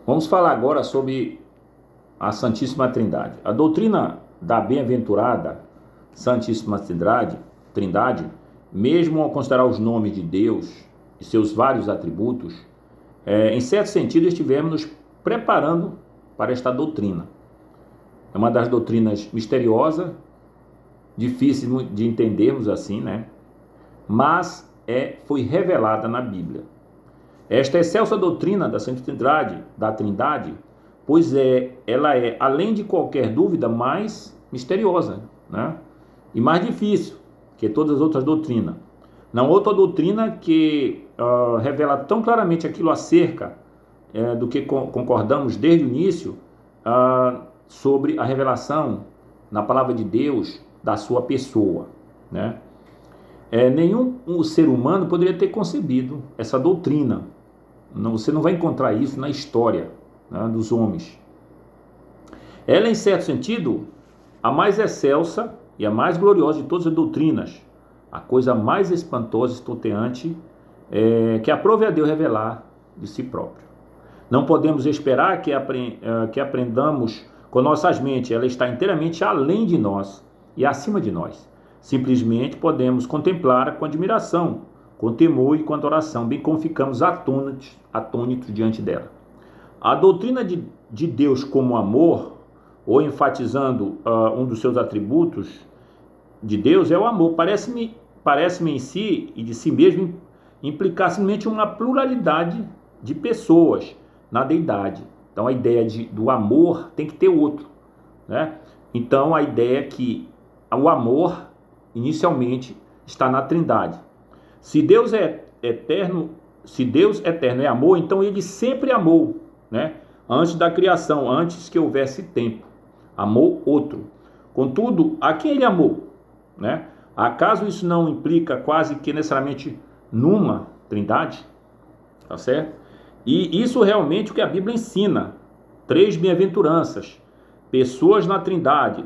Vamos falar agora sobre a Santíssima Trindade. A doutrina da bem-aventurada Santíssima Trindade, mesmo ao considerar os nomes de Deus e seus vários atributos, em certo sentido estivemos nos preparando para esta doutrina. É uma das doutrinas misteriosas, difícil de entendermos assim, né? Mas foi revelada na Bíblia. Esta excelsa doutrina da Santíssima Trindade, pois ela é, além de qualquer dúvida, mais misteriosa, né? E mais difícil que todas as outras doutrinas. Não outra doutrina que revela tão claramente aquilo acerca do que concordamos desde o início sobre a revelação na palavra de Deus da sua pessoa, né? Nenhum ser humano poderia ter concebido essa doutrina. Você não vai encontrar isso na história, né, dos homens. Ela, em certo sentido, a mais excelsa e a mais gloriosa de todas as doutrinas, a coisa mais espantosa e estonteante que aprove a Deus revelar de si próprio. Não podemos esperar que aprendamos com nossas mentes, ela está inteiramente além de nós e acima de nós. Simplesmente podemos contemplá-la com admiração, com temor e com adoração, bem como ficamos atônitos diante dela. A doutrina de Deus como amor, ou enfatizando um dos seus atributos de Deus, é o amor. Parece-me em si e de si mesmo implicar simplesmente uma pluralidade de pessoas na deidade. Então a ideia do amor tem que ter outro, né? Então a ideia é que o amor inicialmente está na Trindade. Se Deus é eterno é amor, então ele sempre amou, né? Antes da criação, antes que houvesse tempo, amou outro. Contudo, a quem ele amou, né? Acaso isso não implica quase que necessariamente numa Trindade? Tá certo? E isso realmente é o que a Bíblia ensina. 3 bem-aventuranças, pessoas na Trindade,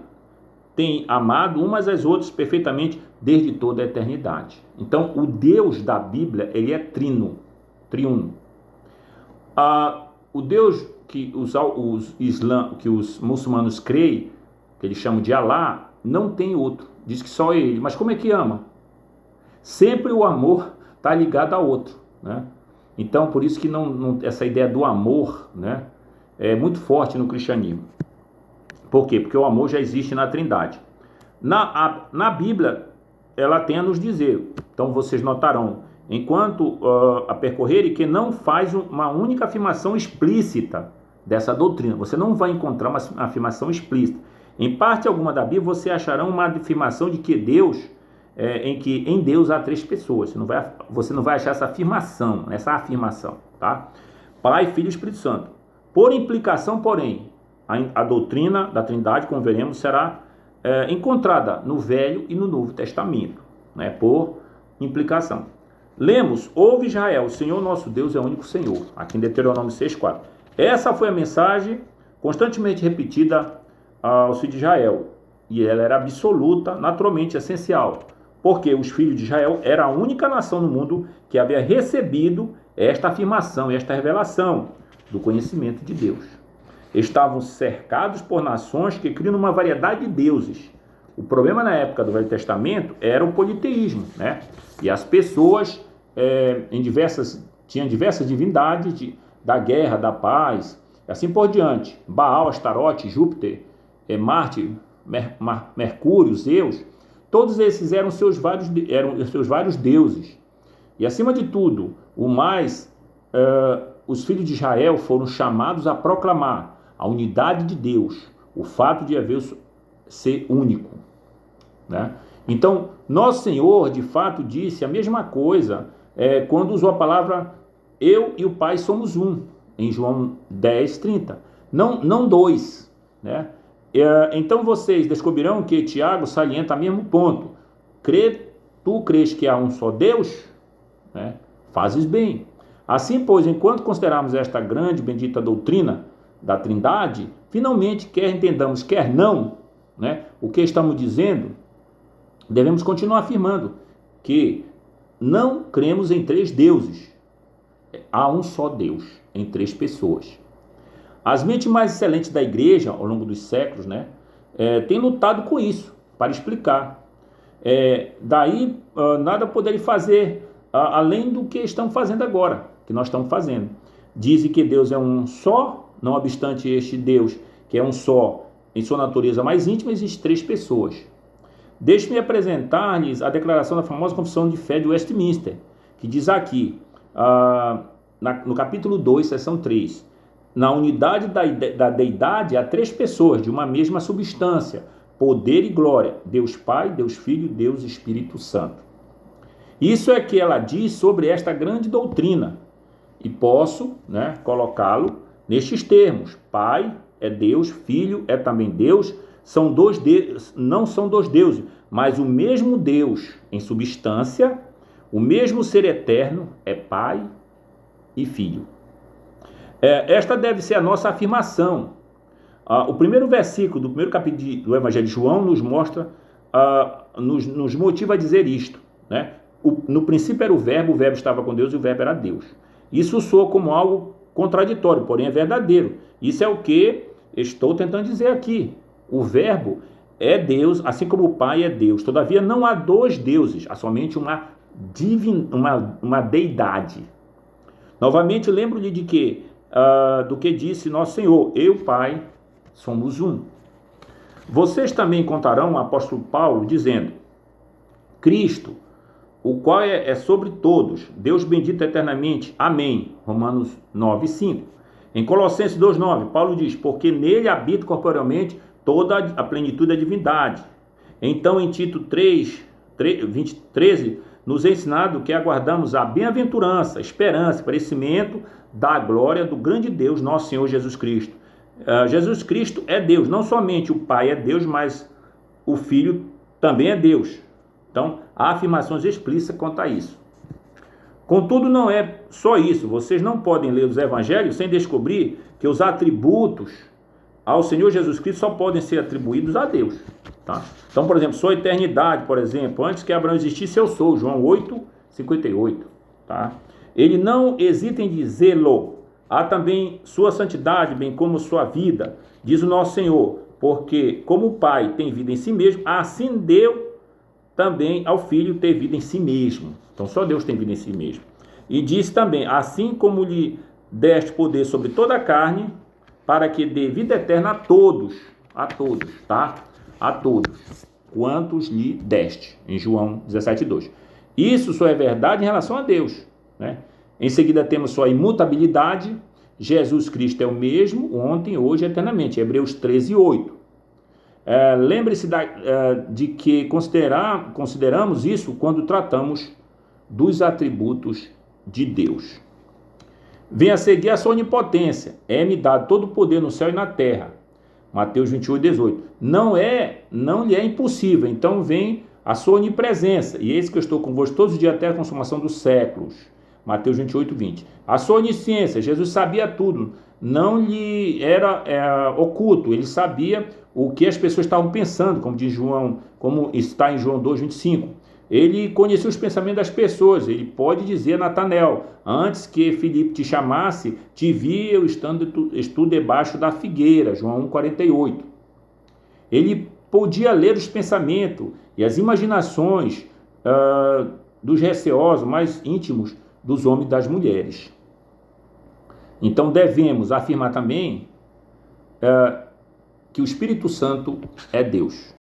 têm amado umas às outras perfeitamente desde toda a eternidade. Então, o Deus da Bíblia, ele é triuno. O Deus que os muçulmanos creem, que eles chamam de Alá, não tem outro. Diz que só ele. Mas como é que ama? Sempre o amor está ligado a outro, né? Então, por isso que essa ideia do amor, né, é muito forte no cristianismo. Por quê? Porque o amor já existe na Trindade. Na Bíblia, ela tem a nos dizer, então vocês notarão, enquanto a percorrerem, que não faz uma única afirmação explícita dessa doutrina. Você não vai encontrar uma afirmação explícita. Em parte alguma da Bíblia, você achará uma afirmação de que Deus, em Deus há 3 pessoas. Você não vai achar essa afirmação, tá? Pai, Filho e Espírito Santo. Por implicação, porém, a doutrina da Trindade, como veremos, será encontrada no Velho e no Novo Testamento, né? Por implicação. Lemos: ouve Israel, o Senhor nosso Deus é o único Senhor, aqui em Deuteronômio 6,4. Essa foi a mensagem constantemente repetida aos filhos de Israel, e ela era absoluta, naturalmente essencial, porque os filhos de Israel eram a única nação no mundo que havia recebido esta afirmação, esta revelação do conhecimento de Deus. Estavam cercados por nações que criam uma variedade de deuses. O problema na época do Velho Testamento era o politeísmo, né? E as pessoas tinham diversas divindades da guerra, da paz, e assim por diante. Baal, Astarote, Júpiter, Marte, Mercúrio, Zeus, todos esses eram seus vários deuses. E acima de tudo, os filhos de Israel foram chamados a proclamar a unidade de Deus, o fato de haver ser único, né? Então, nosso Senhor, de fato, disse a mesma coisa quando usou a palavra eu e o Pai somos um, em João 10:30. Não dois, né? Então, vocês descobrirão que Tiago salienta o mesmo ponto. Tu crês que há um só Deus? Né? Fazes bem. Assim, pois, enquanto considerarmos esta grande e bendita doutrina da Trindade, finalmente, quer entendamos, quer não, né, o que estamos dizendo, devemos continuar afirmando que não cremos em 3 deuses. Há um só Deus, em 3 pessoas. As mentes mais excelentes da igreja, ao longo dos séculos, né, têm lutado com isso, para explicar. Daí, nada poderia fazer além do que estão fazendo agora, que nós estamos fazendo. Dizem que Deus é um só, não obstante este Deus, que é um só, em sua natureza mais íntima, existem 3 pessoas. Deixe-me apresentar-lhes a declaração da famosa Confissão de Fé de Westminster, que diz aqui, no capítulo 2, seção 3, na unidade da deidade há 3 pessoas de uma mesma substância, poder e glória, Deus Pai, Deus Filho, Deus Espírito Santo. Isso é que ela diz sobre esta grande doutrina, e posso, colocá-lo nestes termos: Pai é Deus, Filho é também Deus, não são 2 deuses, mas o mesmo Deus em substância, o mesmo ser eterno é Pai e Filho. Esta deve ser a nossa afirmação. O primeiro versículo do primeiro capítulo do Evangelho de João nos mostra, nos motiva a dizer isto, né? No princípio era o verbo estava com Deus e o verbo era Deus. Isso soa como algo contraditório, porém é verdadeiro. Isso é o que estou tentando dizer aqui. O verbo é Deus, assim como o Pai é Deus. Todavia não há 2 deuses, há somente uma deidade. Novamente lembro-lhe do que disse nosso Senhor: eu e o Pai somos um. Vocês também encontrarão o apóstolo Paulo dizendo: Cristo, o qual é sobre todos, Deus bendito eternamente, amém. Romanos 9:5. Em Colossenses 2:9, Paulo diz: porque nele habita corporealmente toda a plenitude da divindade. Então em Tito 13, nos é ensinado que aguardamos a bem-aventurança, esperança, crescimento da glória do grande Deus, nosso Senhor Jesus Cristo. Jesus Cristo é Deus, não somente o Pai é Deus, mas o Filho também é Deus. Então, há afirmações explícitas quanto a isso. Contudo, não é só isso. Vocês não podem ler os evangelhos sem descobrir que os atributos ao Senhor Jesus Cristo só podem ser atribuídos a Deus. Tá? Então, por exemplo, sua eternidade, por exemplo, antes que Abraão existisse, eu sou, João 8:58. Tá? Ele não hesita em dizê-lo. Há também sua santidade, bem como sua vida, diz o nosso Senhor, porque como o Pai tem vida em si mesmo, assim deu também ao Filho ter vida em si mesmo. Então só Deus tem vida em si mesmo. E diz também: assim como lhe deste poder sobre toda a carne, para que dê vida eterna a todos, tá? A todos, quantos lhe deste, em João 17:2. Isso só é verdade em relação a Deus, né? Em seguida temos sua imutabilidade. Jesus Cristo é o mesmo, ontem, hoje, eternamente. Hebreus 13:8. Lembre-se de que consideramos isso quando tratamos dos atributos de Deus. Venha a seguir a sua onipotência. É-me dado todo o poder no céu e na terra. Mateus 28:18. Não lhe é impossível. Então vem a sua onipresença. E eis que eu estou convosco todos os dias até a consumação dos séculos. Mateus 28:20. A sua onisciência. Jesus sabia tudo. Não lhe era oculto. Ele sabia o que as pessoas estavam pensando, como diz João, como está em João 2:25. Ele conhecia os pensamentos das pessoas. Ele pode dizer a Natanael: antes que Filipe te chamasse, te vi eu estando debaixo da figueira. João 1:48. Ele podia ler os pensamentos e as imaginações dos receosos mais íntimos dos homens e das mulheres. Então devemos afirmar também que o Espírito Santo é Deus.